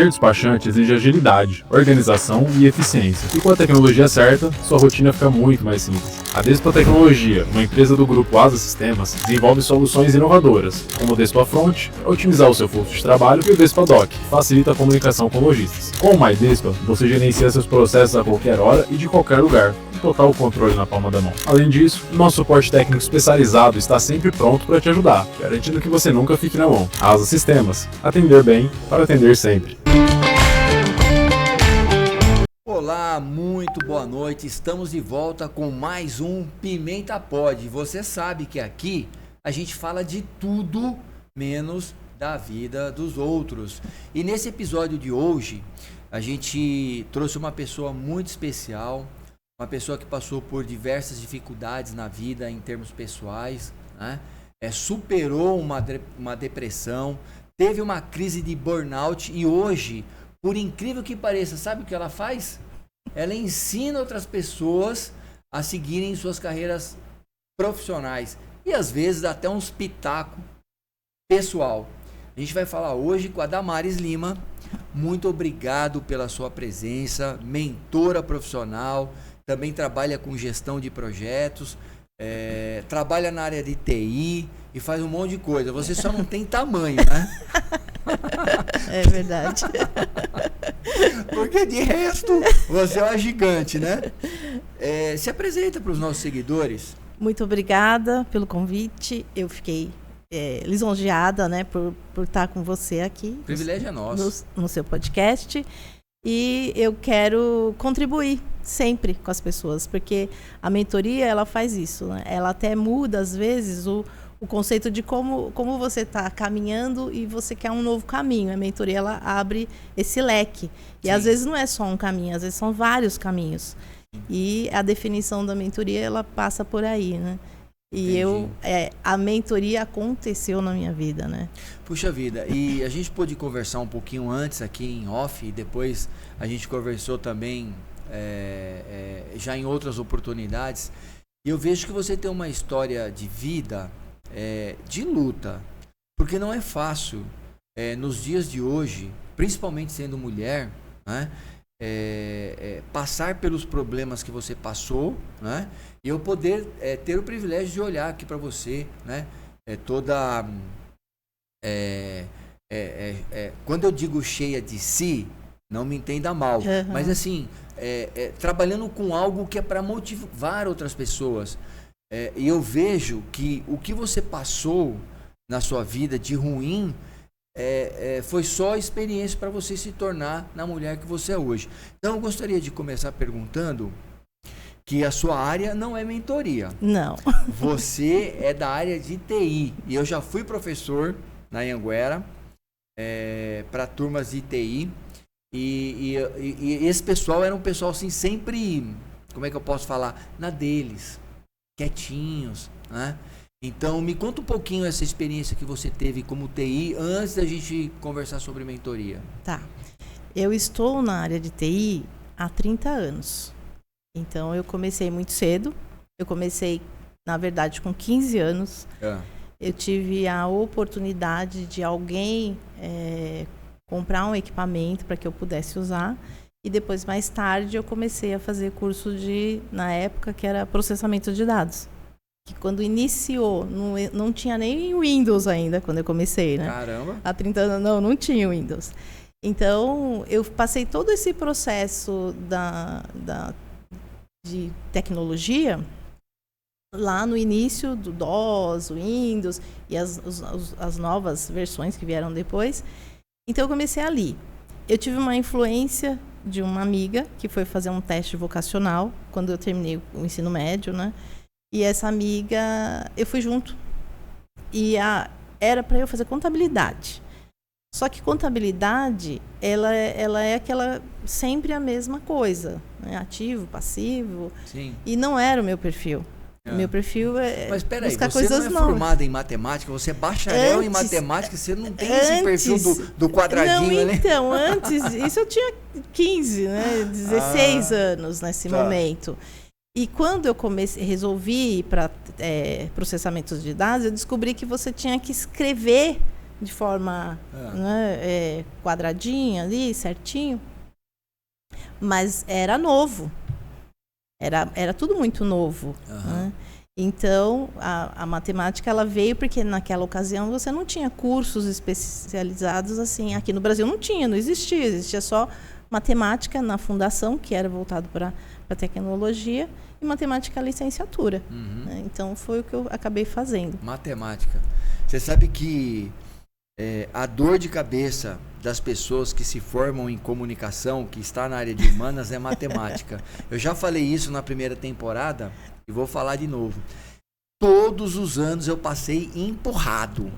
Ser despachante exige agilidade, organização e eficiência. E com a tecnologia certa, sua rotina fica muito mais simples. A Despa Tecnologia, uma empresa do grupo Asa Sistemas, desenvolve soluções inovadoras, como o Despa Front, para otimizar o seu fluxo de trabalho, e o Despa Doc, que facilita a comunicação com lojistas. Com o MyDespa, você gerencia seus processos a qualquer hora e de qualquer lugar, com total controle na palma da mão. Além disso, nosso suporte técnico especializado está sempre pronto para te ajudar, garantindo que você nunca fique na mão. Asa Sistemas, atender bem para atender sempre. Olá, muito boa noite. Estamos de volta com mais um Pimenta Pod. Você sabe que aqui a gente fala de tudo menos da vida dos outros. E nesse episódio de hoje, a gente trouxe uma pessoa muito especial, uma pessoa que passou por diversas dificuldades na vida em termos pessoais, né? Superou uma depressão, teve uma crise de burnout e hoje, por incrível que pareça, sabe o que ela faz? Ela ensina outras pessoas a seguirem suas carreiras profissionais e às vezes até uns pitacos pessoal. A gente vai falar hoje com a Damares Lima. Muito obrigado pela sua presença, mentora profissional, também trabalha com gestão de projetos, trabalha na área de TI e faz um monte de coisa. Você só não tem tamanho, né? É verdade. Porque de resto, você é uma gigante, né? Se apresenta para os nossos seguidores. Muito obrigada pelo convite. Eu fiquei lisonjeada, né, por estar com você aqui. O privilégio é nosso. No seu podcast. E eu quero contribuir sempre com as pessoas, porque a mentoria, ela faz isso, né? Ela até muda, às vezes, o conceito de como você está caminhando e você quer um novo caminho. A mentoria, ela abre esse leque. E Sim. Às vezes não é só um caminho, às vezes são vários caminhos. E a definição da mentoria, ela passa por aí, né? E a mentoria aconteceu na minha vida, né? Puxa vida, e a gente pôde conversar um pouquinho antes aqui em off, e depois a gente conversou também já em outras oportunidades. E eu vejo que você tem uma história de vida, de luta, porque não é fácil, nos dias de hoje, principalmente sendo mulher, né? Passar pelos problemas que você passou, né? E eu poder ter o privilégio de olhar aqui para você, né? Quando eu digo cheia de si, não me entenda mal, mas assim, trabalhando com algo que é para motivar outras pessoas. E eu vejo que o que você passou na sua vida de ruim foi só experiência para você se tornar na mulher que você é hoje. Então eu gostaria de começar perguntando que a sua área não é mentoria. Não. Você é da área de TI. E eu já fui professor na Anhanguera para turmas de TI. E esse pessoal era um pessoal assim, sempre, como é que eu posso falar? Na deles, quietinhos, né? Então, me conta um pouquinho essa experiência que você teve como TI antes da gente conversar sobre mentoria. Tá. Eu estou na área de TI há 30 anos. Então, eu comecei muito cedo. Eu comecei, na verdade, com 15 anos. Eu tive a oportunidade de alguém comprar um equipamento para que eu pudesse usar. E depois, mais tarde, eu comecei a fazer curso na época, que era processamento de dados. Que quando iniciou, não tinha nem Windows ainda, quando eu comecei, né? Caramba! Há 30 anos, não tinha Windows. Então, eu passei todo esse processo de tecnologia lá no início do DOS, Windows e as novas versões que vieram depois. Então, eu comecei ali. Eu tive uma influência de uma amiga que foi fazer um teste vocacional quando eu terminei o ensino médio, né? E essa amiga, eu fui junto. E era para eu fazer contabilidade. Só que contabilidade, ela é aquela sempre a mesma coisa, né? Ativo, passivo. Sim. E não era o meu perfil. O meu perfil Mas peraí, buscar você coisas não é novas. Formada em matemática, você é bacharel em matemática, você não tem esse perfil do quadradinho, não, né? Então, antes, isso eu tinha 15, né? 16 anos nesse momento. E quando eu resolvi ir para processamentos de dados, eu descobri que você tinha que escrever de forma né, quadradinha ali, certinho. Mas era novo. Era tudo muito novo. Né? Então, a matemática ela veio porque naquela ocasião você não tinha cursos especializados assim. Aqui no Brasil não tinha, não existia. Existia só matemática na fundação, que era voltado para tecnologia, e matemática licenciatura. Né? Então, foi o que eu acabei fazendo. Matemática. Você sabe que a dor de cabeça das pessoas que se formam em comunicação, que está na área de humanas, é matemática. Eu já falei isso na primeira temporada e vou falar de novo. Todos os anos eu passei empurrado.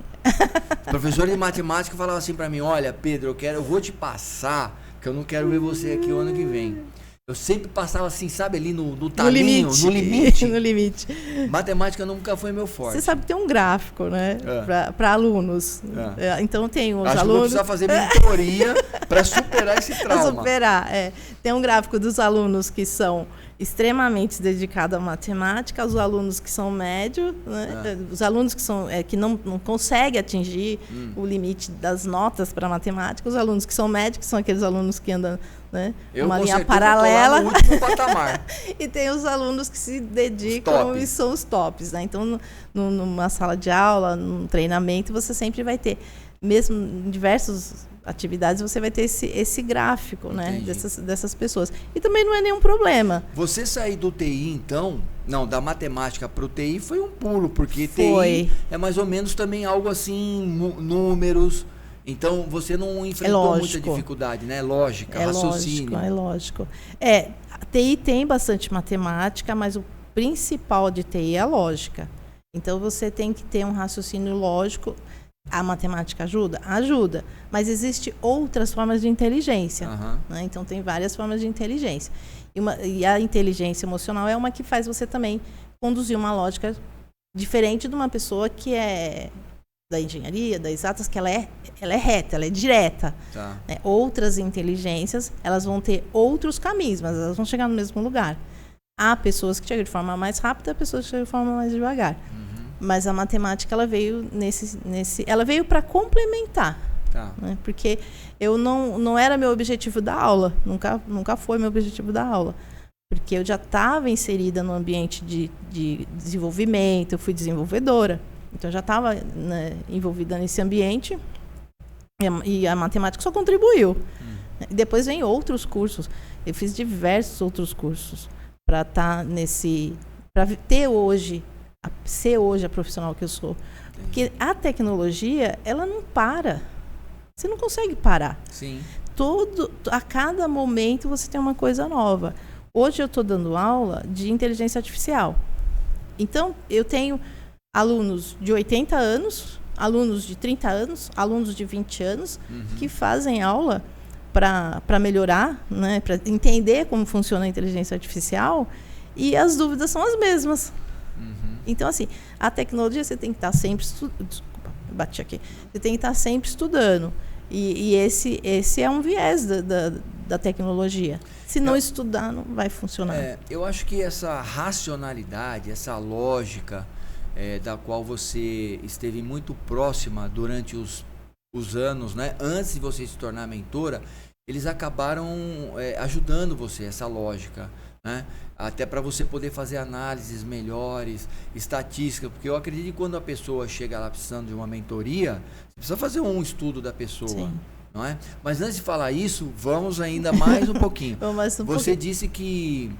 O professor de matemática falava assim para mim: olha, Pedro, eu vou te passar, que eu não quero ver você aqui o ano que vem. Eu sempre passava assim, sabe, ali no talinho, no limite. No limite. Matemática nunca foi meu forte. Você sabe que tem um gráfico, né? Para alunos. Então tem os alunos. Acho que vou precisar fazer mentoria para superar esse trauma. Para superar, Tem um gráfico dos alunos que são extremamente dedicados à matemática, os alunos que são médios, né? Os alunos que, que não conseguem atingir o limite das notas para matemática, os alunos que são médios, que são aqueles alunos que andam, né, uma linha paralela. No último patamar. E tem os alunos que se dedicam e são os tops. Né? Então, numa sala de aula, num treinamento, você sempre vai ter, mesmo em diversas atividades, você vai ter esse gráfico, né, dessas pessoas. E também não é nenhum problema. Você sair do TI, então, da matemática para o TI foi um pulo, porque TI é mais ou menos também algo assim, números. Então, você não enfrentou muita dificuldade, né? Lógica, raciocínio. É lógico. A TI tem bastante matemática, mas o principal de TI é a lógica. Então, você tem que ter um raciocínio lógico. A matemática ajuda? Ajuda. Mas existem outras formas de inteligência. Né? Então, tem várias formas de inteligência. E a inteligência emocional é uma que faz você também conduzir uma lógica diferente de uma pessoa que é da engenharia, das exatas, que ela é reta, ela é direta. Né? Outras inteligências, elas vão ter outros caminhos, mas elas vão chegar no mesmo lugar. Há pessoas que chegam de forma mais rápida, há pessoas que chegam de forma mais devagar. Mas a matemática, ela veio ela veio para complementar. Né? Porque não era meu objetivo dar aula, nunca foi meu objetivo dar aula. Porque eu já estava inserida no ambiente de desenvolvimento, eu fui desenvolvedora. Então, eu já estava, né, envolvida nesse ambiente e a matemática só contribuiu. Depois vem outros cursos. Eu fiz diversos outros cursos para estar para ser hoje a profissional que eu sou. Porque a tecnologia, ela não para. Você não consegue parar. Sim. A cada momento você tem uma coisa nova. Hoje eu estou dando aula de inteligência artificial. Então, eu tenho alunos de 80 anos, alunos de 30 anos, alunos de 20 anos, que fazem aula para melhorar, né, para entender como funciona a inteligência artificial, e as dúvidas são as mesmas. Então, assim, a tecnologia você tem que estar sempre estudando. Desculpa, eu bati aqui. Você tem que estar sempre estudando. E esse é um viés da tecnologia. Se não estudar, não vai funcionar. Eu acho que essa racionalidade, essa lógica, da qual você esteve muito próxima durante os anos, né, antes de você se tornar mentora, eles acabaram ajudando você, essa lógica, né? Até para você poder fazer análises melhores, estatística, porque eu acredito que quando a pessoa chega lá precisando de uma mentoria, você precisa fazer um estudo da pessoa. Sim. Não é? Mas antes de falar isso, vamos ainda mais um pouquinho. Você disse que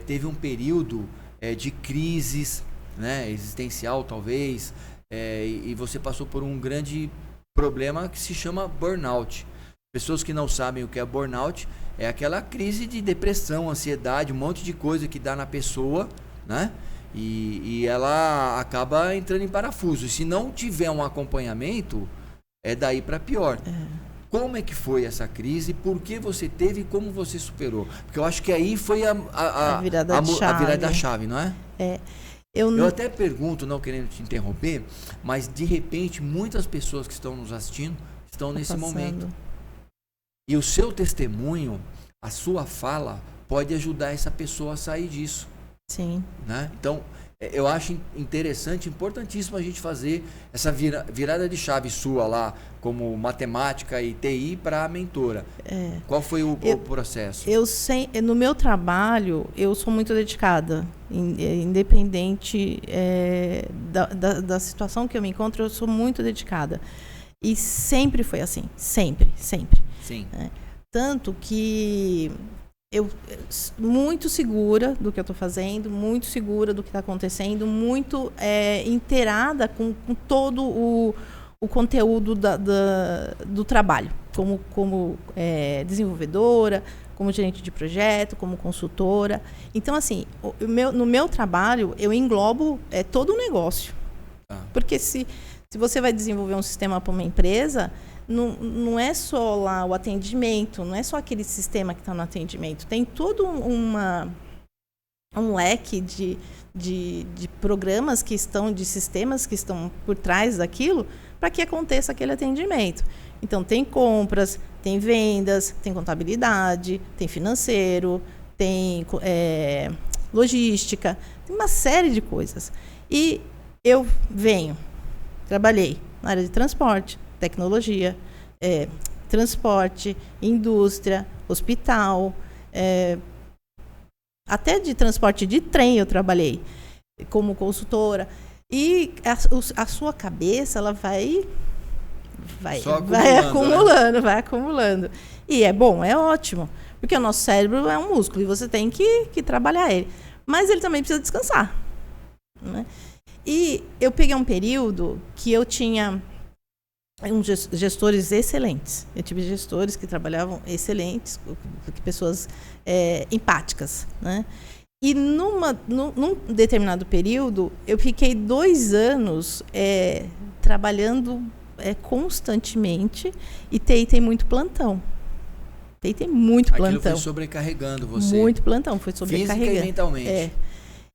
teve um período de crises, né, existencial talvez, e você passou por um grande problema que se chama burnout. Pessoas que não sabem o que é burnout, é aquela crise de depressão, ansiedade, um monte de coisa que dá na pessoa, né? E ela acaba entrando em parafuso. E se não tiver um acompanhamento, é daí para pior. Como é que foi essa crise? Por que você teve e como você superou? Porque eu acho que aí foi a virada da chave, não é? Eu até pergunto, não querendo te interromper, mas de repente muitas pessoas que estão nos assistindo estão nesse momento. E o seu testemunho, a sua fala, pode ajudar essa pessoa a sair disso. Sim. Né? Então, Eu acho interessante, importantíssimo a gente fazer essa virada de chave sua lá, como matemática e TI para a mentora. Qual foi o processo? No meu trabalho, eu sou muito dedicada, independente da situação que eu me encontro, eu sou muito dedicada. E sempre foi assim, sempre. Sim. Tanto que eu muito segura do que eu estou fazendo, muito segura do que está acontecendo, muito inteirada com todo o conteúdo do trabalho, como desenvolvedora, como gerente de projeto, como consultora. Então, assim, no meu trabalho, eu englobo todo o negócio. Porque se você vai desenvolver um sistema para uma empresa, não é só lá o atendimento, não é só aquele sistema que está no atendimento. Tem todo um leque de programas de sistemas que estão por trás daquilo para que aconteça aquele atendimento. Então, tem compras, tem vendas, tem contabilidade, tem financeiro, tem logística, tem uma série de coisas. E eu trabalhei na área de transporte, tecnologia, transporte, indústria, hospital, até de transporte de trem eu trabalhei como consultora. E a sua cabeça, ela vai acumulando. E é bom, é ótimo, porque o nosso cérebro é um músculo e você tem que trabalhar ele. Mas ele também precisa descansar, né? E eu peguei um período que eu tinha gestores excelentes. Eu tive gestores que trabalhavam excelentes, pessoas empáticas, né? E num determinado período, eu fiquei 2 anos trabalhando constantemente, e TI tem muito plantão. TI tem muito plantão. Aquilo foi sobrecarregando você. Muito plantão, foi sobrecarregando. Física e mentalmente.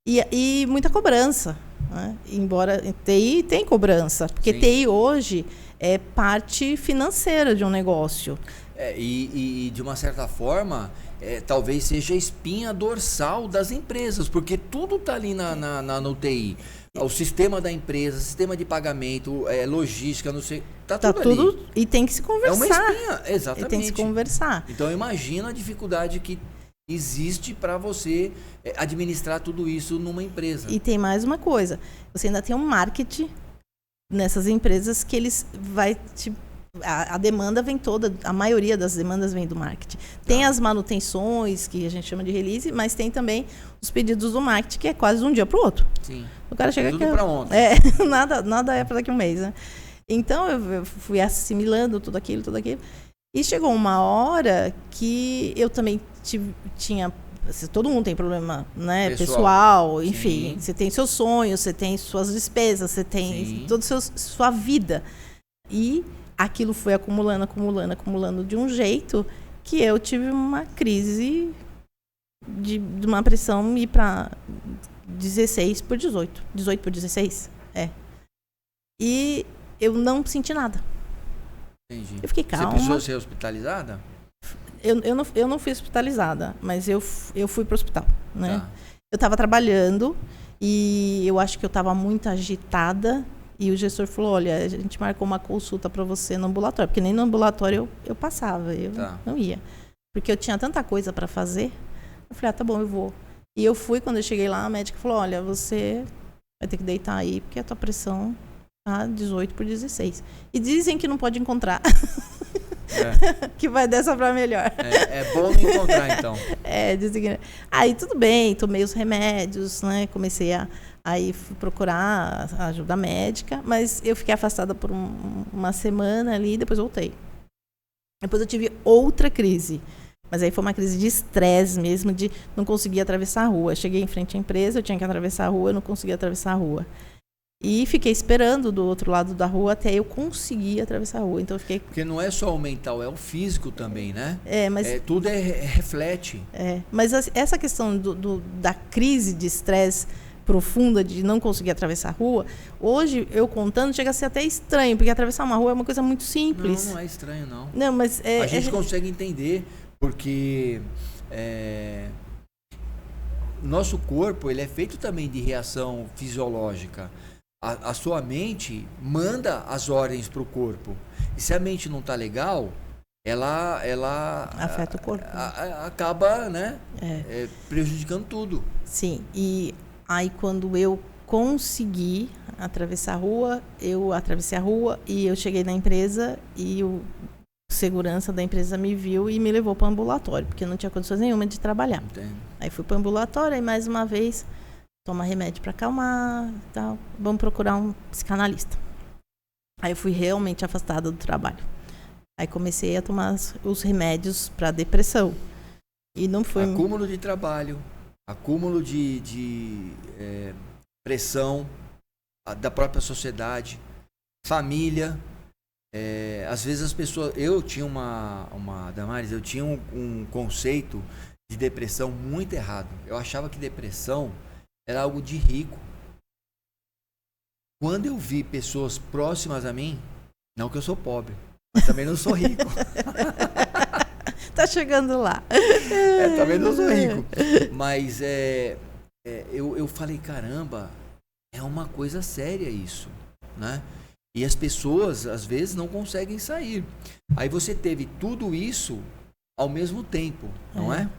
E muita cobrança, né? Embora TI tem cobrança, porque sim, TI hoje é parte financeira de um negócio. E de uma certa forma, talvez seja a espinha dorsal das empresas, porque tudo está ali no TI. O sistema da empresa, sistema de pagamento, logística, não sei, tá tudo ali. E tem que se conversar. É uma espinha, exatamente. E tem que se conversar. Então imagina a dificuldade que existe para você administrar tudo isso numa empresa. E tem mais uma coisa, você ainda tem um marketing nessas empresas que eles a demanda vem toda, a maioria das demandas vem do marketing. Tem as manutenções, que a gente chama de release, mas tem também os pedidos do marketing, que é quase de um dia para o outro. Sim. O cara chega tudo aqui, para ontem. Nada é para daqui a um mês, né? Então eu fui assimilando tudo aquilo. E chegou uma hora que eu também tinha... Todo mundo tem problema, né? Pessoal, enfim. Sim. Você tem seus sonhos, você tem suas despesas, você tem toda sua vida. E aquilo foi acumulando de um jeito que eu tive uma crise de uma pressão ir para 16 por 18. 18 por 16? E eu não senti nada. Entendi. Eu fiquei calma. Você precisou ser hospitalizada? Eu não fui hospitalizada, mas eu fui para o hospital, né? Tá. Eu estava trabalhando e eu acho que eu estava muito agitada e o gestor falou, olha, a gente marcou uma consulta para você no ambulatório, porque nem no ambulatório eu passava, não ia. Porque eu tinha tanta coisa para fazer. Eu falei, tá bom, eu vou. E eu fui, quando eu cheguei lá, a médica falou, olha, você vai ter que deitar aí, porque a tua pressão tá 18 por 16. E dizem que não pode encontrar. Que vai dessa para melhor. É bom não encontrar, então. Dizem que... Aí tudo bem, tomei os remédios, né? Comecei aí fui procurar ajuda médica, mas eu fiquei afastada por uma semana ali e depois voltei. Depois eu tive outra crise, mas aí foi uma crise de estresse mesmo, de não conseguir atravessar a rua. Cheguei em frente à empresa, eu tinha que atravessar a rua, eu não conseguia atravessar a rua. E fiquei esperando do outro lado da rua até eu conseguir atravessar a rua. Então eu fiquei... Porque não é só o mental, é o físico também, né? Mas... tudo reflete. Mas essa questão da crise de estresse profunda de não conseguir atravessar a rua, hoje, eu contando, chega a ser até estranho, porque atravessar uma rua é uma coisa muito simples. Não é estranho, não. Não, mas... a gente consegue entender, porque... nosso corpo, ele é feito também de reação fisiológica. A sua mente manda as ordens para o corpo. E se a mente não está legal, ela afeta o corpo. Acaba, né, prejudicando tudo. Sim, e aí quando eu consegui atravessar a rua, eu atravessei a rua e eu cheguei na empresa e o segurança da empresa me viu e me levou para o ambulatório, porque eu não tinha condições nenhuma de trabalhar. Entendo. Aí fui para o ambulatório e mais uma vez toma remédio para acalmar e tal. Vamos procurar um psicanalista. Aí eu fui realmente afastada do trabalho. Aí comecei a tomar os remédios para depressão. E não foi... Acúmulo de trabalho, acúmulo de pressão da própria sociedade, família. Às vezes as pessoas... Eu tinha Damares, eu tinha um conceito de depressão muito errado. Eu achava que depressão era algo de rico. Quando eu vi pessoas próximas a mim, não que eu sou pobre, mas também não sou rico. Tá chegando lá. Também não sou rico. Mas eu falei, caramba, é uma coisa séria isso, né? E as pessoas, às vezes, não conseguem sair. Aí você teve tudo isso ao mesmo tempo, não é?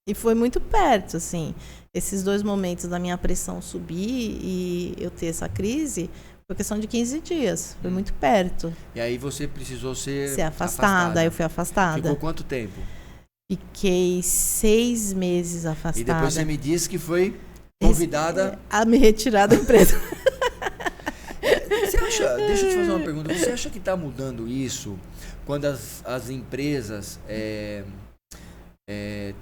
E foi muito perto, assim. Esses 2 momentos da minha pressão subir e eu ter essa crise, foi questão de 15 dias. Foi muito perto. E aí você precisou ser afastada. Aí eu fui afastada. Ficou quanto tempo? Fiquei 6 meses afastada. E depois você me disse que foi convidada a me retirar da empresa. Você acha, deixa eu te fazer uma pergunta. Você acha que está mudando isso quando as empresas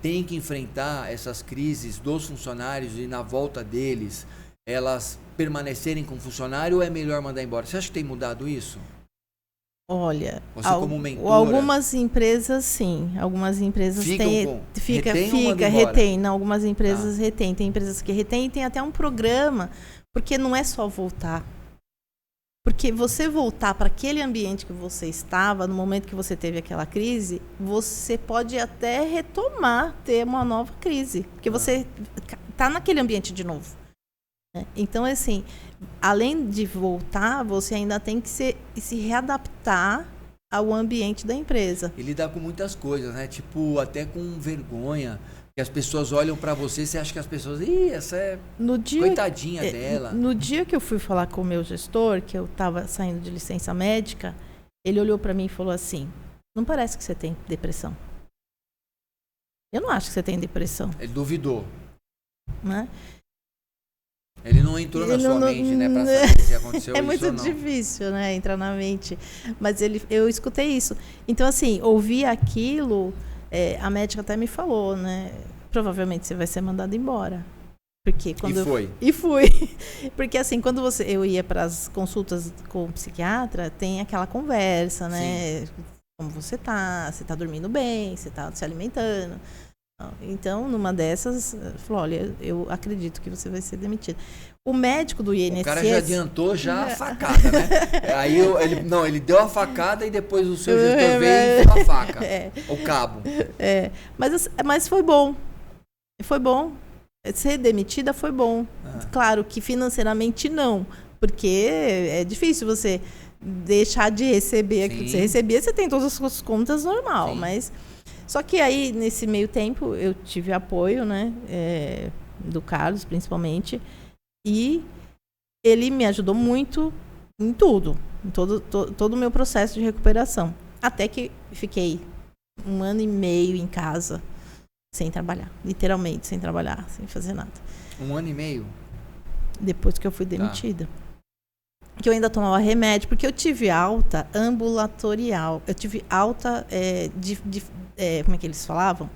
têm que enfrentar essas crises dos funcionários e na volta deles elas permanecerem com o funcionário, ou é melhor mandar embora? Você acha que tem mudado isso? Olha, você como mentora, algumas empresas sim, algumas empresas retém, não, algumas empresas retém, tem empresas que retém e tem até um programa, porque não é só voltar. Porque você voltar para aquele ambiente que você estava, no momento que você teve aquela crise, você pode até retomar, ter uma nova crise. Porque você está naquele ambiente de novo. Então, assim, além de voltar, você ainda tem que se readaptar ao ambiente da empresa. E lidar com muitas coisas, né? Tipo, até com vergonha. Que as pessoas olham pra você, você acha que as pessoas... essa é coitadinha dela. No dia que eu fui falar com o meu gestor, que eu estava saindo de licença médica, ele olhou pra mim e falou assim, não parece que você tem depressão. Eu não acho que você tem depressão. Ele duvidou. Né? Ele não entrou na sua mente, né? Pra saber se aconteceu isso ou não. É muito difícil, né? Entrar na mente. Mas eu escutei isso. Então, assim, ouvir aquilo... a médica até me falou, né? Provavelmente você vai ser mandado embora. Porque quando E fui. Porque assim, quando eu ia para as consultas com o psiquiatra, tem aquela conversa, né? Sim. Como você tá dormindo bem, você tá se alimentando. Então, numa dessas, falou, olha, eu acredito que você vai ser demitido. O médico do INSS... O cara já adiantou a facada, né? Aí ele deu a facada e depois o seu gestor veio e deu a faca. O cabo. Mas foi bom. Foi bom. Ser demitida foi bom. Claro que financeiramente não. Porque é difícil você deixar de receber aquilo que você recebia. Você tem todas as suas contas normal, sim. Mas... Só que aí, nesse meio tempo, eu tive apoio, né? Do Carlos, principalmente. E ele me ajudou muito em tudo. Em todo o meu processo de recuperação. Até que fiquei 1 ano e meio em casa, sem trabalhar. Literalmente, sem trabalhar, sem fazer nada. 1 ano e meio? Depois que eu fui demitida. Que eu ainda tomava remédio, porque eu tive alta ambulatorial. Eu tive alta como é que eles falavam?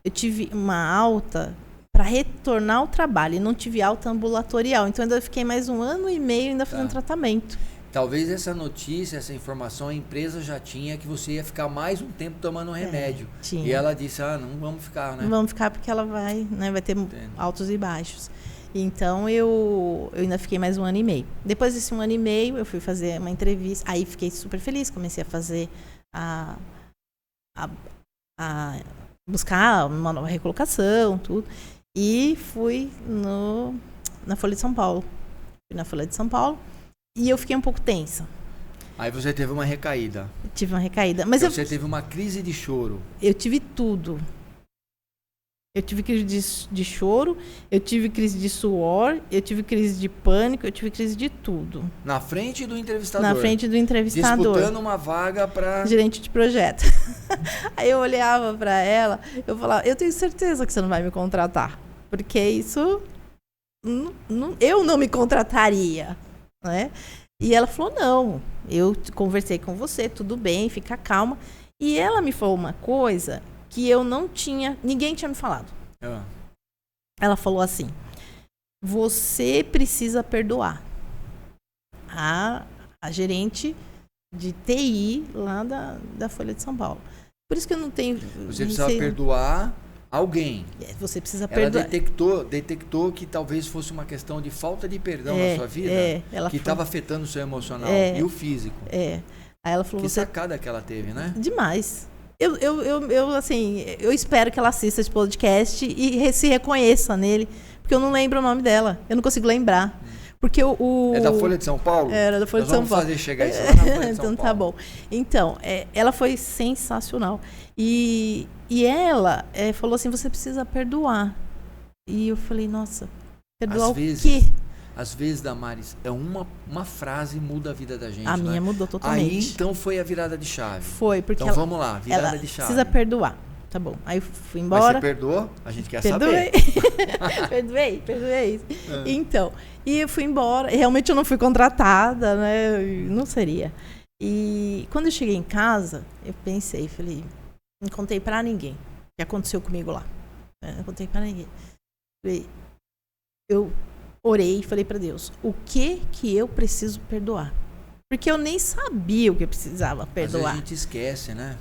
Eu tive uma alta para retornar ao trabalho e não tive alta ambulatorial. Então, ainda fiquei mais 1 ano e meio ainda fazendo tratamento. Talvez essa notícia, essa informação, a empresa já tinha que você ia ficar mais um tempo tomando remédio. Tinha. E ela disse, não vamos ficar, né? Não vamos ficar porque ela vai ter altos e baixos. Então, eu ainda fiquei mais 1 ano e meio. Depois desse 1 ano e meio, eu fui fazer uma entrevista. Aí, fiquei super feliz. Comecei a fazer a buscar uma nova recolocação, tudo. E fui na Folha de São Paulo. Fui na Folha de São Paulo e eu fiquei um pouco tensa. Aí você teve uma recaída. Tive uma recaída. Mas você teve uma crise de choro. Eu tive tudo. Eu tive crise de choro, eu tive crise de suor, eu tive crise de pânico, eu tive crise de tudo. Na frente do entrevistador? Na frente do entrevistador. Disputando uma vaga para... gerente de projeto. Aí eu olhava para ela, eu falava, eu tenho certeza que você não vai me contratar. Porque isso... eu não me contrataria, né? E ela falou, não, eu conversei com você, tudo bem, fica calma. E ela me falou uma coisa que eu não tinha, ninguém tinha me falado. Ela falou assim, você precisa perdoar a gerente de TI lá da Folha de São Paulo. Por isso que eu não tenho... Você precisa perdoar alguém. Você precisa perdoar. Ela detectou que talvez fosse uma questão de falta de perdão na sua vida, que estava afetando o seu emocional e o físico. Aí ela falou... Que sacada que ela teve, né? Demais. Eu espero que ela assista esse podcast e se reconheça nele, porque eu não lembro o nome dela. Eu não consigo lembrar. Porque É da Folha de São Paulo? Era da Folha de São Paulo. Vamos fazer chegar isso lá na Folha de São então Paulo. Tá bom. Então, ela foi sensacional. E ela falou assim, você precisa perdoar. E eu falei, nossa, perdoar o quê? Às vezes, Damares, uma frase muda a vida da gente. A minha mudou totalmente. Aí, então, foi a virada de chave. Foi, porque então, vamos lá, virada de chave. Precisa perdoar. Tá bom. Aí eu fui embora. Mas você perdoou? A gente quer saber. Perdoei. Então, e eu fui embora. Realmente eu não fui contratada, né? Não seria. E quando eu cheguei em casa, eu pensei, falei, não contei pra ninguém o que aconteceu comigo lá. Não contei pra ninguém. Eu orei e falei pra Deus, o que eu preciso perdoar? Porque eu nem sabia o que eu precisava perdoar. Às vezes a gente esquece, né?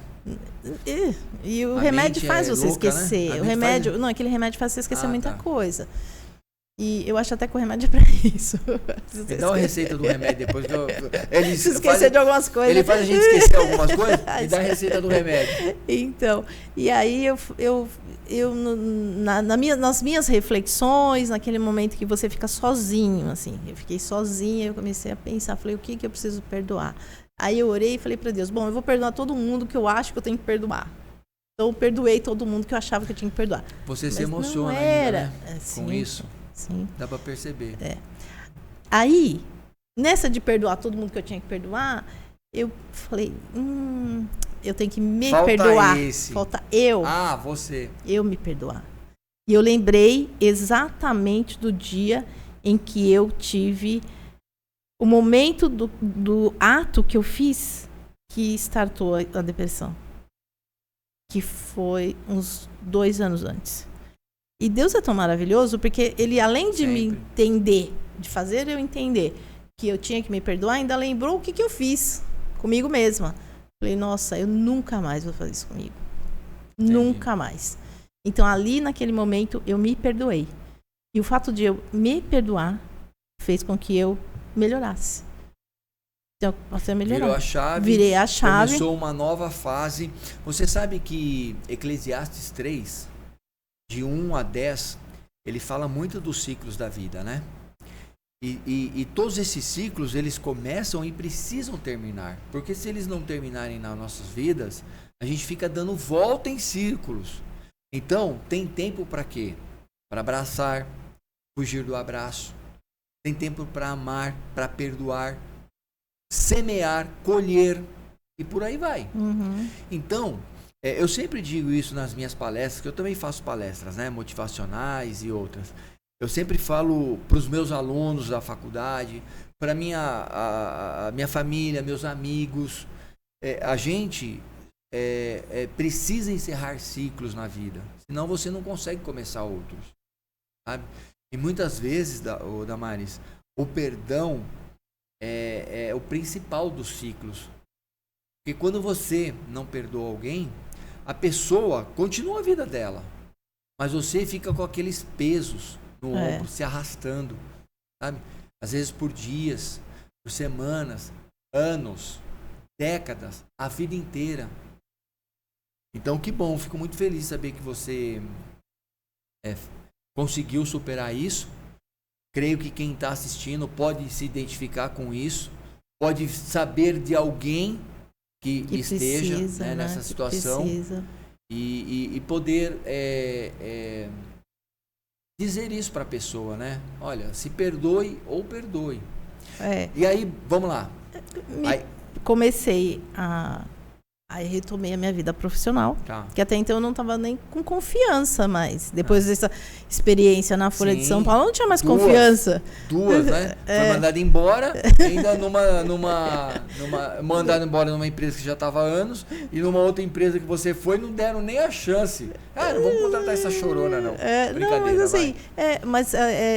E o remédio faz você louca, esquecer. Né? O remédio, faz... Não, aquele remédio faz você esquecer muita coisa. E eu acho até que o remédio é pra isso. Me dá uma receita do remédio depois que ele se esquecer de algumas coisas. Ele faz a gente esquecer algumas coisas e dá a receita do remédio. Então, e aí nas minhas reflexões, naquele momento que você fica sozinho, assim, eu fiquei sozinha, eu comecei a pensar, falei, o que eu preciso perdoar? Aí eu orei e falei para Deus, bom, eu vou perdoar todo mundo que eu acho que eu tenho que perdoar. Então eu perdoei todo mundo que eu achava que eu tinha que perdoar. Você se emociona não era, ainda, né? Assim, com isso. Sim. Dá para perceber. Aí, nessa de perdoar todo mundo que eu tinha que perdoar, eu falei, eu tenho que me perdoar. Falta eu. Ah, você. Eu me perdoar. E eu lembrei exatamente do dia em que eu tive o momento do ato que eu fiz que startou a depressão. Que foi uns 2 anos antes. E Deus é tão maravilhoso porque ele, além de me entender, de fazer eu entender que eu tinha que me perdoar, ainda lembrou o que eu fiz comigo mesma. Falei, nossa, eu nunca mais vou fazer isso comigo. Entendi. Nunca mais. Então, ali, naquele momento, eu me perdoei. E o fato de eu me perdoar fez com que eu melhorasse. Então, você melhorou. Virou a chave. Virei a chave. Começou uma nova fase. Você sabe que Eclesiastes 3, de 1 a 10, ele fala muito dos ciclos da vida, né? E todos esses ciclos, eles começam e precisam terminar. Porque se eles não terminarem nas nossas vidas, a gente fica dando volta em círculos. Então, tem tempo para quê? Para abraçar, fugir do abraço. Tem tempo para amar, para perdoar, semear, colher e por aí vai. Uhum. Então, eu sempre digo isso nas minhas palestras, que eu também faço palestras, né, motivacionais e outras. Eu sempre falo para os meus alunos da faculdade, para a minha família, meus amigos, a gente precisa encerrar ciclos na vida, senão você não consegue começar outros, sabe? E muitas vezes, Damares, o perdão é o principal dos ciclos. Porque quando você não perdoa alguém, a pessoa continua a vida dela, mas você fica com aqueles pesos no ombro, se arrastando, sabe? Às vezes por dias, por semanas, anos, décadas, a vida inteira. Então, que bom, fico muito feliz de saber que você conseguiu superar isso. Creio que quem está assistindo pode se identificar com isso, pode saber de alguém que esteja precisa, né, nessa situação e poder dizer isso para a pessoa, né? Olha, se perdoe ou perdoe. E aí, vamos lá. Comecei Aí retomei a minha vida profissional, que até então eu não estava nem com confiança mais. Depois dessa experiência na Folha de São Paulo, eu não tinha mais confiança. Duas, né? Foi mandado embora, ainda mandado embora numa empresa que já estava há anos, e numa outra empresa que você foi, não deram nem a chance. Não vamos contratar essa chorona, não. Não, mas assim,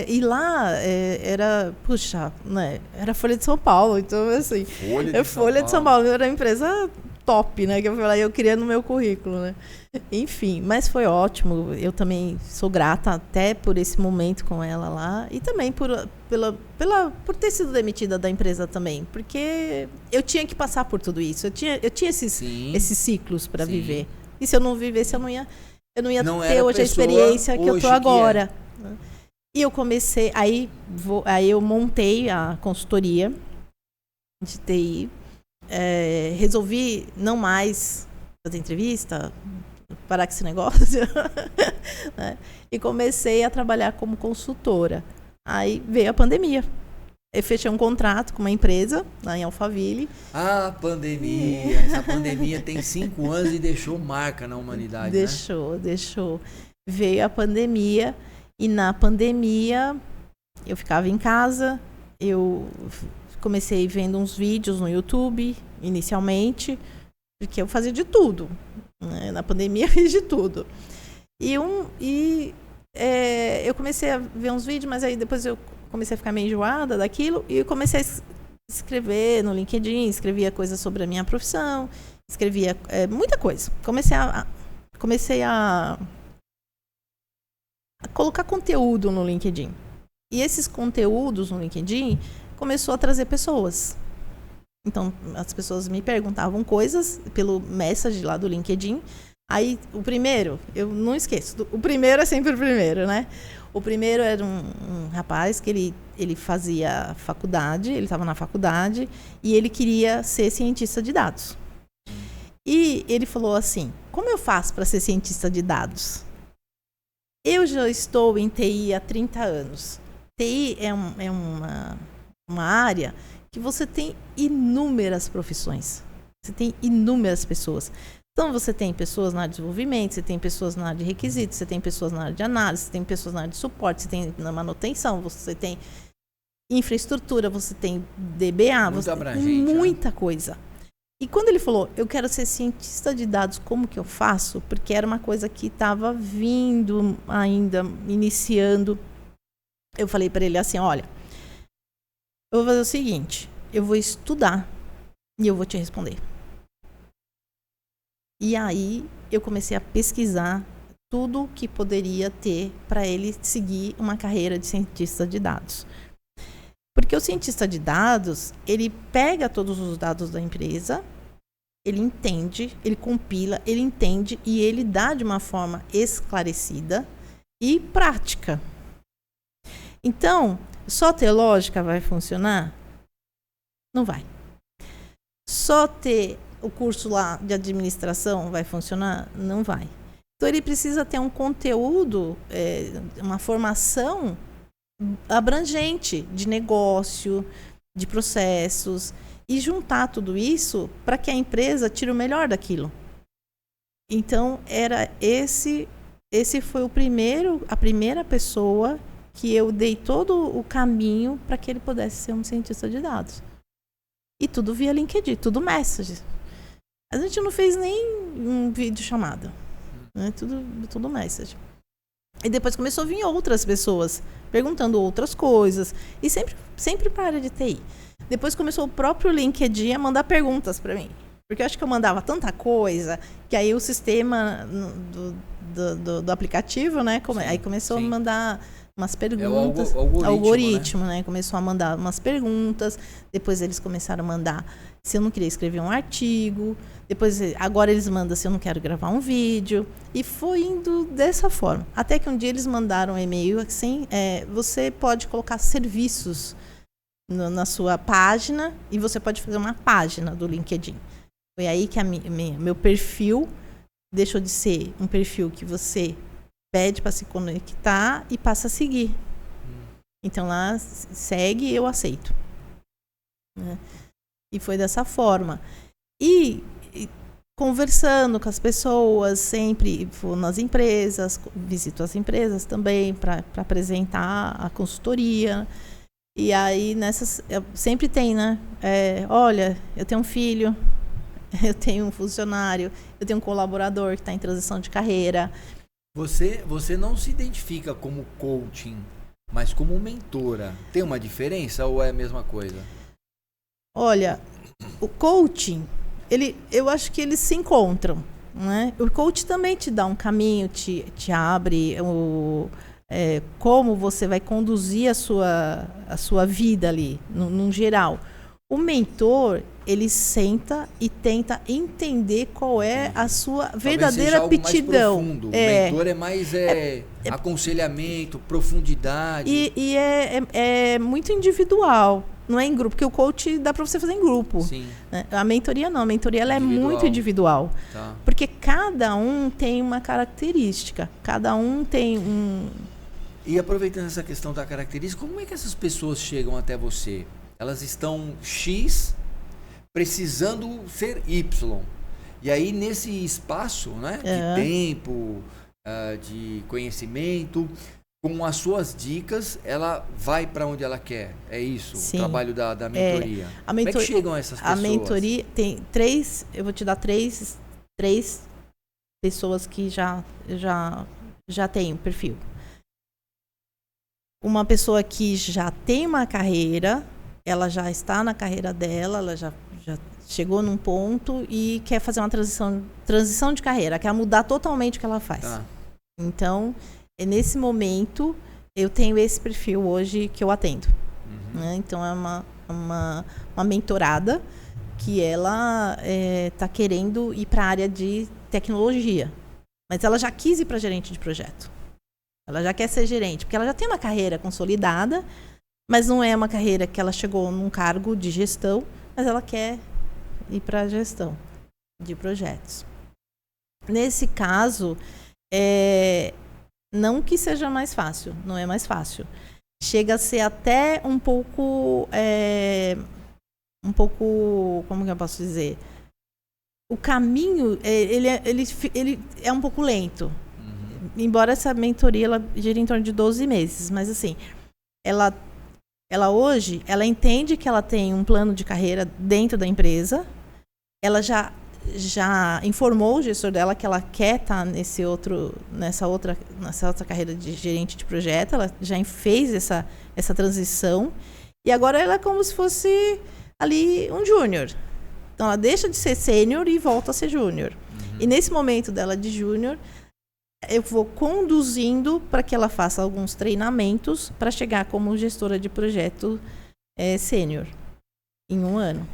e lá era, puxa, né? Era Folha de São Paulo, então assim, Folha de São Paulo era uma empresa top, né, que eu queria no meu currículo, né? Enfim, mas foi ótimo. Eu também sou grata até por esse momento com ela lá e também por ter sido demitida da empresa também, porque eu tinha que passar por tudo isso. Eu tinha esses ciclos para viver. E se eu não vivesse, eu não ia ter hoje a experiência que eu tô agora. E eu comecei, aí eu montei a consultoria de TI. Resolvi não mais fazer entrevista, parar com esse negócio, né? E comecei a trabalhar como consultora. Aí veio a pandemia. Eu fechei um contrato com uma empresa lá em Alphaville. Pandemia. Essa pandemia tem 5 anos e deixou marca na humanidade. Deixou. Veio a pandemia e na pandemia eu ficava em casa, eu comecei vendo uns vídeos no YouTube, inicialmente, porque eu fazia de tudo, né? Na pandemia eu fiz de tudo. Eu comecei a ver uns vídeos, mas aí depois eu comecei a ficar meio enjoada daquilo e eu comecei a escrever no LinkedIn, escrevia coisas sobre a minha profissão, escrevia muita coisa. Comecei a colocar conteúdo no LinkedIn. E esses conteúdos no LinkedIn começou a trazer pessoas. Então, as pessoas me perguntavam coisas pelo message lá do LinkedIn. Aí, o primeiro, eu não esqueço, o primeiro é sempre o primeiro, né? O primeiro era um rapaz que ele fazia faculdade, ele estava na faculdade e ele queria ser cientista de dados. E ele falou assim, como eu faço para ser cientista de dados? Eu já estou em TI há 30 anos. TI é uma área que você tem inúmeras profissões. Você tem inúmeras pessoas. Então, você tem pessoas na área de desenvolvimento, você tem pessoas na área de requisitos, você tem pessoas na área de análise, você tem pessoas na área de suporte, você tem na manutenção, você tem infraestrutura, você tem DBA, você tem muita coisa. E quando ele falou, eu quero ser cientista de dados, como que eu faço? Porque era uma coisa que estava vindo ainda, iniciando. Eu falei para ele assim, olha, eu vou fazer o seguinte, eu vou estudar e eu vou te responder. E aí eu comecei a pesquisar tudo que poderia ter para ele seguir uma carreira de cientista de dados. Porque o cientista de dados, ele pega todos os dados da empresa, ele entende, ele compila, ele entende e ele dá de uma forma esclarecida e prática. Então, só ter lógica vai funcionar? Não vai. Só ter o curso lá de administração vai funcionar? Não vai. Então, ele precisa ter um conteúdo, uma formação abrangente de negócio, de processos, e juntar tudo isso para que a empresa tire o melhor daquilo. Então, esse foi a primeira pessoa que eu dei todo o caminho para que ele pudesse ser um cientista de dados. E tudo via LinkedIn, tudo message. A gente não fez nem um vídeo chamada, né? Tudo message. E depois começou a vir outras pessoas perguntando outras coisas. E sempre para a área de TI. Depois começou o próprio LinkedIn a mandar perguntas para mim. Porque eu acho que eu mandava tanta coisa que aí o sistema do aplicativo, né? Aí começou a mandar umas perguntas. É o algoritmo, né? Começou a mandar umas perguntas. Depois eles começaram a mandar se eu não queria escrever um artigo. Depois, agora eles mandam se eu não quero gravar um vídeo. E foi indo dessa forma. Até que um dia eles mandaram um e-mail assim, você pode colocar serviços na sua página e você pode fazer uma página do LinkedIn. Foi aí que meu perfil deixou de ser um perfil que você pede para se conectar e passa a seguir. Então lá, segue, eu aceito. Né? E foi dessa forma. E conversando com as pessoas, sempre vou nas empresas, visito as empresas também para apresentar a consultoria. E aí, sempre tem, né? Olha, eu tenho um filho, eu tenho um funcionário, eu tenho um colaborador que está em transição de carreira. Você não se identifica como coaching, mas como mentora. Tem uma diferença ou é a mesma coisa? Olha, o coaching, eu acho que eles se encontram, né? O coach também te dá um caminho, te abre como você vai conduzir a sua vida ali, no geral. O mentor, ele senta e tenta entender qual é a sua verdadeira aptidão. Mais profundo. O mentor é mais aconselhamento, profundidade. E é muito individual. Não é em grupo, porque o coach dá para você fazer em grupo. Sim. A mentoria não, a mentoria ela é muito individual. Tá. Porque cada um tem uma característica, cada um tem um... E aproveitando essa questão da característica, como é que essas pessoas chegam até você? Elas estão X precisando ser Y. E aí nesse espaço, né, de tempo, de conhecimento... Com as suas dicas, ela vai para onde ela quer. É isso? Sim. O trabalho da mentoria. Como é que chegam essas pessoas? A mentoria tem 3, eu vou te dar três pessoas que já têm o perfil. Uma pessoa que já tem uma carreira, ela já está na carreira dela, ela já chegou num ponto e quer fazer uma transição de carreira, quer mudar totalmente o que ela faz. Tá. Então... nesse momento, eu tenho esse perfil hoje que eu atendo. Né? Então, é uma mentorada que ela está querendo ir para a área de tecnologia. Mas ela já quis ir para gerente de projeto. Ela já quer ser gerente, porque ela já tem uma carreira consolidada, mas não é uma carreira que ela chegou num cargo de gestão, mas ela quer ir para a gestão de projetos. Nesse caso, não que seja mais fácil, não é mais fácil. Chega a ser até um pouco, como que eu posso dizer? O caminho, ele é um pouco lento. Embora essa mentoria ela gire em torno de 12 meses, mas assim, ela hoje, ela entende que ela tem um plano de carreira dentro da empresa, ela já informou o gestor dela que ela quer estar nessa outra carreira de gerente de projeto, ela já fez essa transição, e agora ela é como se fosse ali um júnior. Então ela deixa de ser sênior e volta a ser júnior. E nesse momento dela de júnior, eu vou conduzindo para que ela faça alguns treinamentos para chegar como gestora de projeto sênior em 1 ano.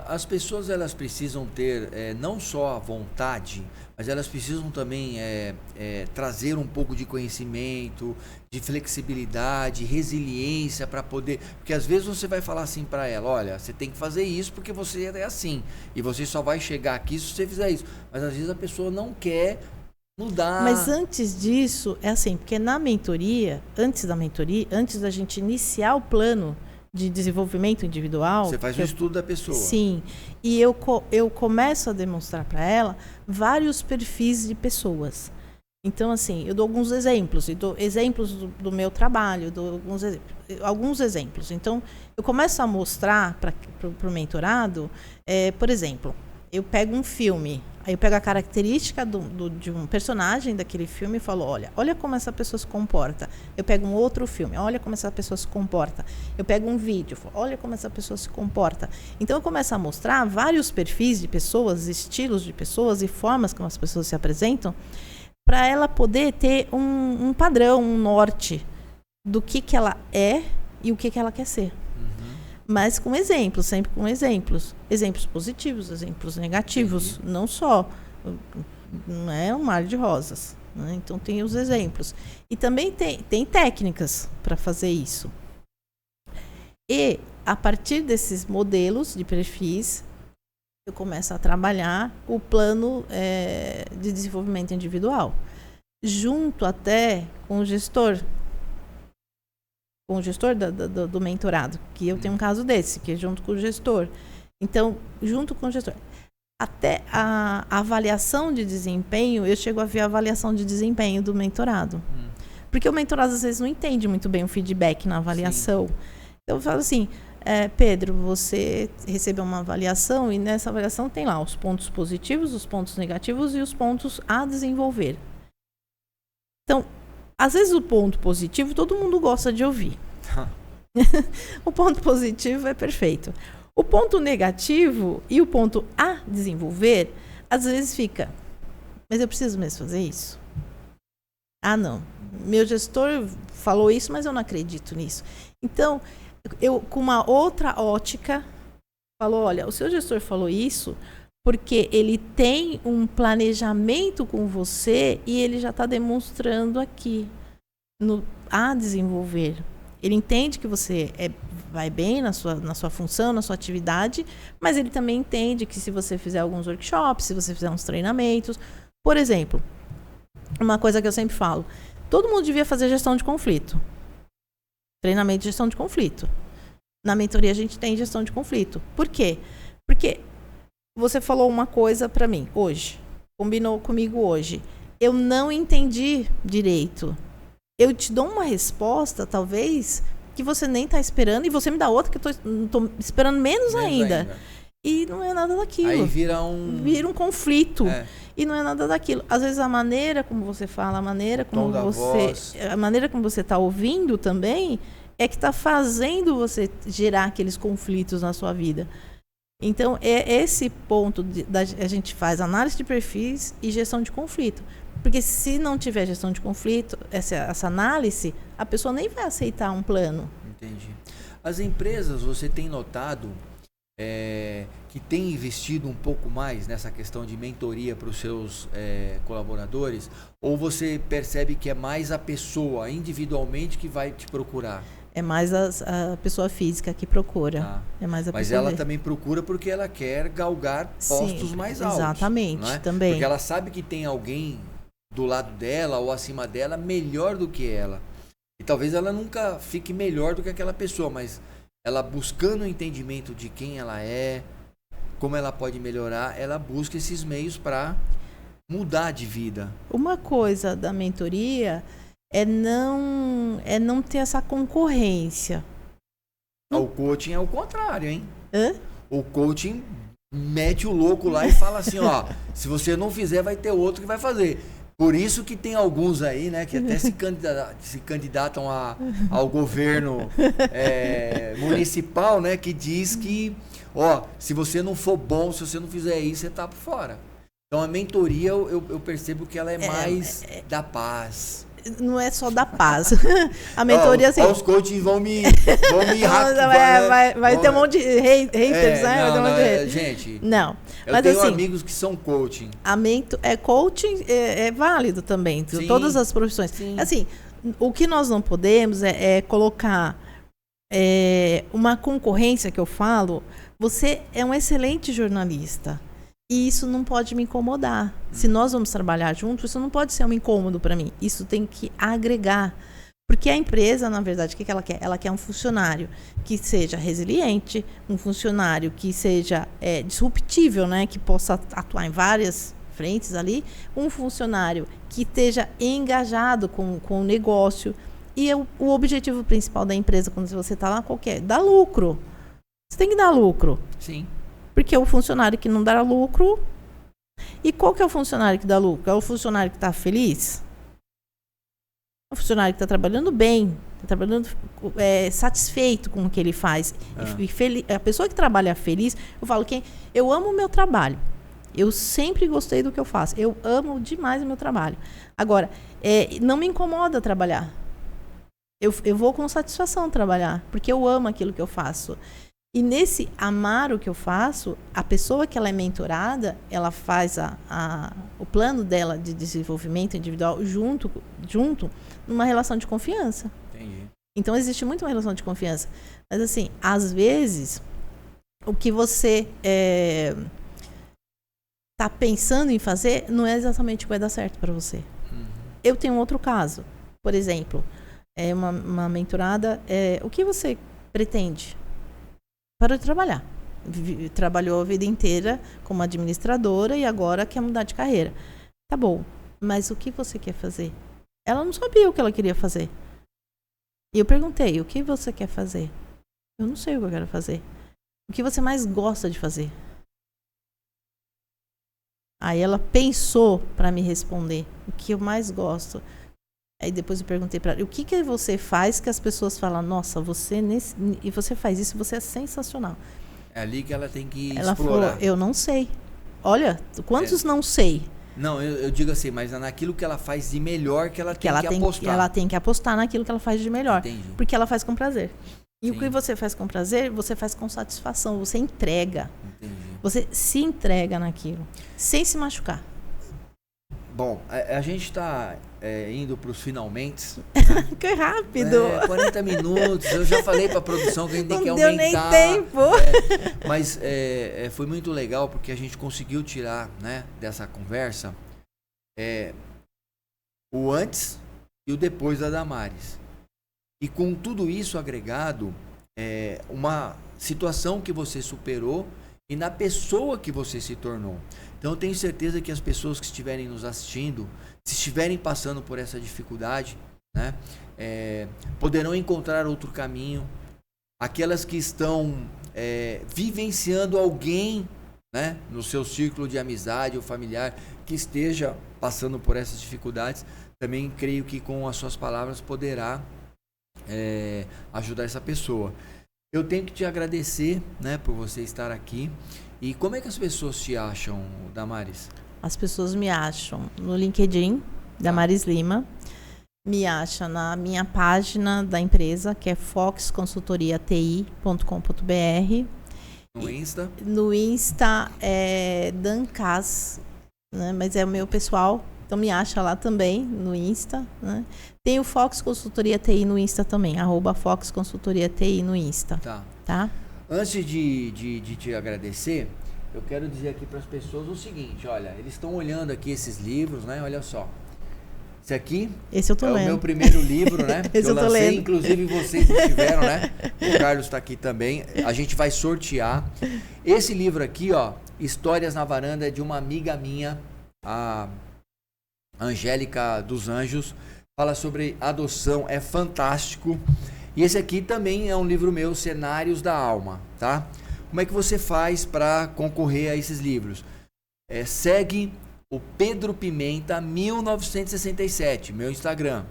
As pessoas elas precisam ter não só a vontade, mas elas precisam também trazer um pouco de conhecimento, de flexibilidade, resiliência para poder... Porque às vezes você vai falar assim para ela, olha, você tem que fazer isso porque você é assim, e você só vai chegar aqui se você fizer isso. Mas às vezes a pessoa não quer mudar. Mas antes disso, é assim, porque na mentoria, antes da gente iniciar o plano de desenvolvimento individual... Você faz um estudo da pessoa. Sim. E eu começo a demonstrar para ela vários perfis de pessoas. Então, assim, eu dou alguns exemplos. Eu dou exemplos do meu trabalho, dou alguns exemplos. Então, eu começo a mostrar para o mentorado, por exemplo, eu pego um filme, aí eu pego a característica de um personagem daquele filme e falo, olha como essa pessoa se comporta. Eu pego um outro filme, olha como essa pessoa se comporta. Eu pego um vídeo, olha como essa pessoa se comporta. Então eu começo a mostrar vários perfis de pessoas, estilos de pessoas e formas como as pessoas se apresentam, para ela poder ter um padrão, um norte do que ela é e o que ela quer ser. Mas com exemplos, sempre com exemplos. Exemplos positivos, exemplos negativos, não só. Não é um mar de rosas. Né? Então, tem os exemplos. E também tem técnicas para fazer isso. E, a partir desses modelos de perfis, eu começo a trabalhar o plano de desenvolvimento individual. Junto até com o gestor. Com o gestor do mentorado. Que eu tenho um caso desse, que é junto com o gestor. Então, junto com o gestor. Até a avaliação de desempenho, eu chego a ver a avaliação de desempenho do mentorado. Porque o mentorado, às vezes, não entende muito bem o feedback na avaliação. Sim. Então, eu falo assim, Pedro, você recebeu uma avaliação e nessa avaliação tem lá os pontos positivos, os pontos negativos e os pontos a desenvolver. Então, às vezes o ponto positivo todo mundo gosta de ouvir. O ponto positivo é perfeito. O ponto negativo e o ponto a desenvolver, às vezes fica, mas eu preciso mesmo fazer isso? Ah, não. Meu gestor falou isso, mas eu não acredito nisso. Então, eu com uma outra ótica, falou, olha, o seu gestor falou isso porque ele tem um planejamento com você e ele já está demonstrando aqui a desenvolver. Ele entende que você vai bem na sua função, na sua atividade, mas ele também entende que se você fizer alguns workshops, se você fizer uns treinamentos, por exemplo, uma coisa que eu sempre falo, todo mundo devia fazer gestão de conflito. Treinamento de gestão de conflito. Na mentoria a gente tem gestão de conflito. Por quê? Porque você falou uma coisa para mim hoje, combinou comigo hoje. Eu não entendi direito. Eu te dou uma resposta, talvez, que você nem está esperando, e você me dá outra que eu estou esperando menos ainda. E não é nada daquilo. Aí vira um conflito. E não é nada daquilo. Às vezes a maneira como você fala, a maneira como você está ouvindo também, é que está fazendo você gerar aqueles conflitos na sua vida. Então, é esse ponto a gente faz análise de perfis e gestão de conflito. Porque se não tiver gestão de conflito, essa análise, a pessoa nem vai aceitar um plano. Entendi. As empresas, você tem notado que tem investido um pouco mais nessa questão de mentoria para os seus colaboradores? Ou você percebe que é mais a pessoa individualmente que vai te procurar? É mais a pessoa física que procura. É mais a Mas pessoa ela também procura porque ela quer galgar postos mais altos. Exatamente, não é? também. Porque ela sabe que tem alguém do lado dela ou acima dela melhor do que ela. E talvez ela nunca fique melhor do que aquela pessoa, mas ela buscando o entendimento de quem ela é, como ela pode melhorar, ela busca esses meios para mudar de vida. Uma coisa da mentoria é não ter essa concorrência. O coaching é o contrário, hein? Hã? O coaching mete o louco lá e fala assim, ó, se você não fizer, vai ter outro que vai fazer. Por isso que tem alguns aí, né, que até se candidatam ao governo municipal, né, que diz que, ó, se você não for bom, se você não fizer isso, você tá por fora. Então a mentoria, eu percebo que ela é mais da paz. Não é só da paz. A mentoria, assim... Os coaches vão me hackear. Vai ter um monte de haters, né? Gente... Não. Eu tenho amigos que são coaching. Coaching é válido também. Sim, todas as profissões. Sim. Assim, o que nós não podemos é colocar uma concorrência, que eu falo. Você é um excelente jornalista. E isso não pode me incomodar. Se nós vamos trabalhar juntos, isso não pode ser um incômodo para mim. Isso tem que agregar. Porque a empresa, na verdade, o que ela quer? Ela quer um funcionário que seja resiliente, um funcionário que seja disruptível, né? Que possa atuar em várias frentes ali, um funcionário que esteja engajado com o negócio. E o objetivo principal da empresa, quando você está lá, qual que é? Dar lucro. Você tem que dar lucro. Sim. Porque é o funcionário que não dá lucro. E qual que é o funcionário que dá lucro? É o funcionário que está feliz? É o funcionário que está trabalhando bem, está trabalhando satisfeito com o que ele faz. A pessoa que trabalha feliz, eu falo que eu amo o meu trabalho. Eu sempre gostei do que eu faço. Eu amo demais o meu trabalho. Agora, não me incomoda trabalhar. Eu vou com satisfação trabalhar, porque eu amo aquilo que eu faço. E nesse amar o que eu faço, a pessoa que ela é mentorada, ela faz o plano dela de desenvolvimento individual junto numa relação de confiança. Entendi. Então, existe muito uma relação de confiança. Mas, assim, às vezes, o que você está pensando em fazer não é exatamente o que vai dar certo para você. Eu tenho um outro caso. Por exemplo, uma mentorada, o que você pretende? Parou de trabalhar. Trabalhou a vida inteira como administradora e agora quer mudar de carreira. Tá bom, mas o que você quer fazer? Ela não sabia o que ela queria fazer. E eu perguntei, o que você quer fazer? Eu não sei o que eu quero fazer. O que você mais gosta de fazer? Aí ela pensou para me responder o que eu mais gosto. Aí depois eu perguntei para ela, o que você faz que as pessoas falam, nossa, e você faz isso, você é sensacional. É ali que ela tem que ela explorar. Falou, eu não sei. Olha, quantos não sei? Não, eu digo assim, mas é naquilo que ela faz de melhor que ela tem que apostar. Ela tem que apostar naquilo que ela faz de melhor. Entendi. Porque ela faz com prazer. E Sim. o que você faz com prazer, você faz com satisfação, você entrega. Entendi. Você se entrega naquilo, sem se machucar. Bom, a gente está indo para os finalmente. Que rápido! 40 minutos, eu já falei para a produção que a gente tem que aumentar. Não deu nem tempo. Mas foi muito legal porque a gente conseguiu tirar, né, dessa conversa o antes e o depois da Damares. E com tudo isso agregado, uma situação que você superou e na pessoa que você se tornou. Então eu tenho certeza que as pessoas que estiverem nos assistindo, se estiverem passando por essa dificuldade, né, poderão encontrar outro caminho. Aquelas que estão vivenciando alguém, né, no seu círculo de amizade ou familiar que esteja passando por essas dificuldades, também creio que com as suas palavras poderá ajudar essa pessoa. Eu tenho que te agradecer, né, por você estar aqui. E como é que as pessoas te acham, Damares? As pessoas me acham no LinkedIn, Damares Lima. Me acha na minha página da empresa, que é foxconsultoriati.com.br. No Insta? No Insta é Dancas, né, mas é o meu pessoal. Então me acha lá também, no Insta, né? Tem o Fox Consultoria TI no Insta também, @Fox Consultoria TI no Insta. Tá? Antes de te agradecer, eu quero dizer aqui para as pessoas o seguinte, olha, eles estão olhando aqui esses livros, né? Olha só. Esse aqui esse eu tô lendo. O meu primeiro livro, né? Esse que eu lancei, lendo. inclusive vocês estiveram, né? O Carlos está aqui também. A gente vai sortear. Esse livro aqui, ó, Histórias na Varanda, é de uma amiga minha, a Angélica dos Anjos, fala sobre adoção, é fantástico. E esse aqui também é um livro meu, Cenários da Alma, tá? Como é que você faz para concorrer a esses livros? Segue o Pedro Pimenta 1967, meu Instagram.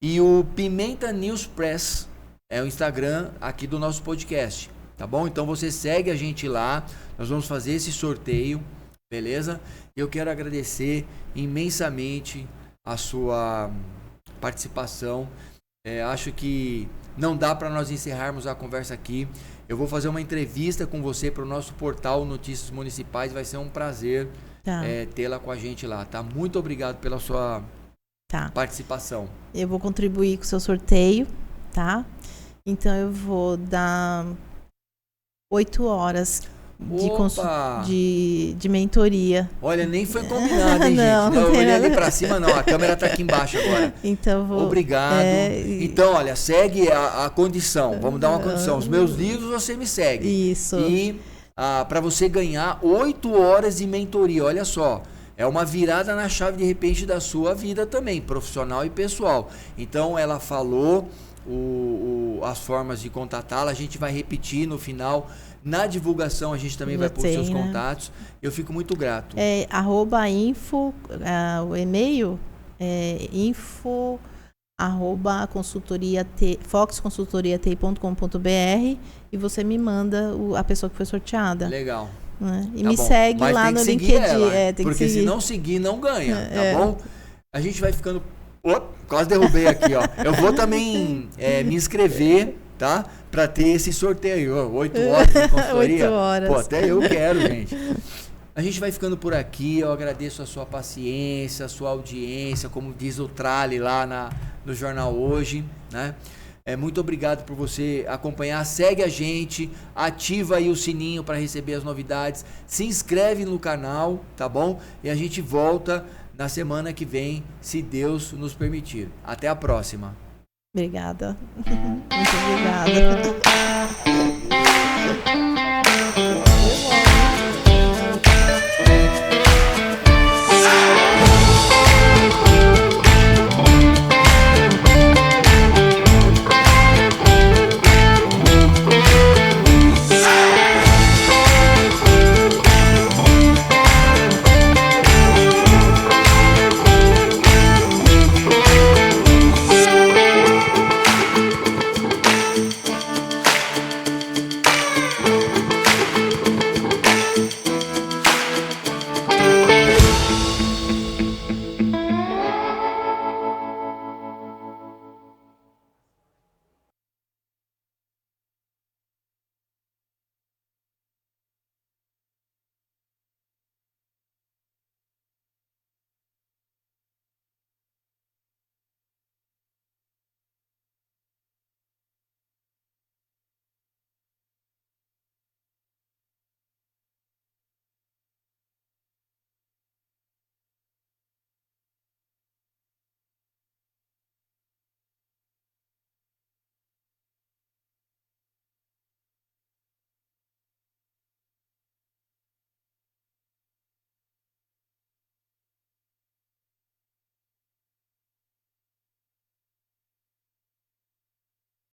E o Pimenta News Press é o Instagram aqui do nosso podcast, tá bom? Então você segue a gente lá, nós vamos fazer esse sorteio, beleza? Eu quero agradecer imensamente a sua participação. Acho que não dá para nós encerrarmos a conversa aqui. Eu vou fazer uma entrevista com você para o nosso portal Notícias Municipais. Vai ser um prazer tê-la com a gente lá, tá? Muito obrigado pela sua participação. Eu vou contribuir com o seu sorteio, tá? Então eu vou dar 8 horas de mentoria. Olha, nem foi combinado, hein, gente? Não, eu olhei ali pra cima, não. A câmera tá aqui embaixo agora. Então, obrigado. Então, olha, segue a condição. Vamos dar uma condição. Os meus livros você me segue. Isso. E para você ganhar 8 horas de mentoria. Olha só. É uma virada na chave, de repente, da sua vida também, profissional e pessoal. Então, ela falou as formas de contatá-la. A gente vai repetir no final. Na divulgação a gente também vai pôr seus contatos. Eu fico muito grato. @info, o e-mail é info @foxconsultoriati.com.br e você me manda a pessoa que foi sorteada. Legal. Né? E me segue lá no LinkedIn. Porque se não seguir, não ganha, tá bom? A gente vai ficando... quase derrubei aqui, ó. Eu vou também me inscrever tá? Para ter esse sorteio. 8 horas de consultoria. 8 horas. Pô, até eu quero, gente. A gente vai ficando por aqui. Eu agradeço a sua paciência, a sua audiência, como diz o Trali lá no Jornal Hoje, né? Muito obrigado por você acompanhar. Segue a gente, ativa aí o sininho para receber as novidades. Se inscreve no canal, tá bom? E a gente volta na semana que vem, se Deus nos permitir. Até a próxima. Obrigada. Muito obrigada.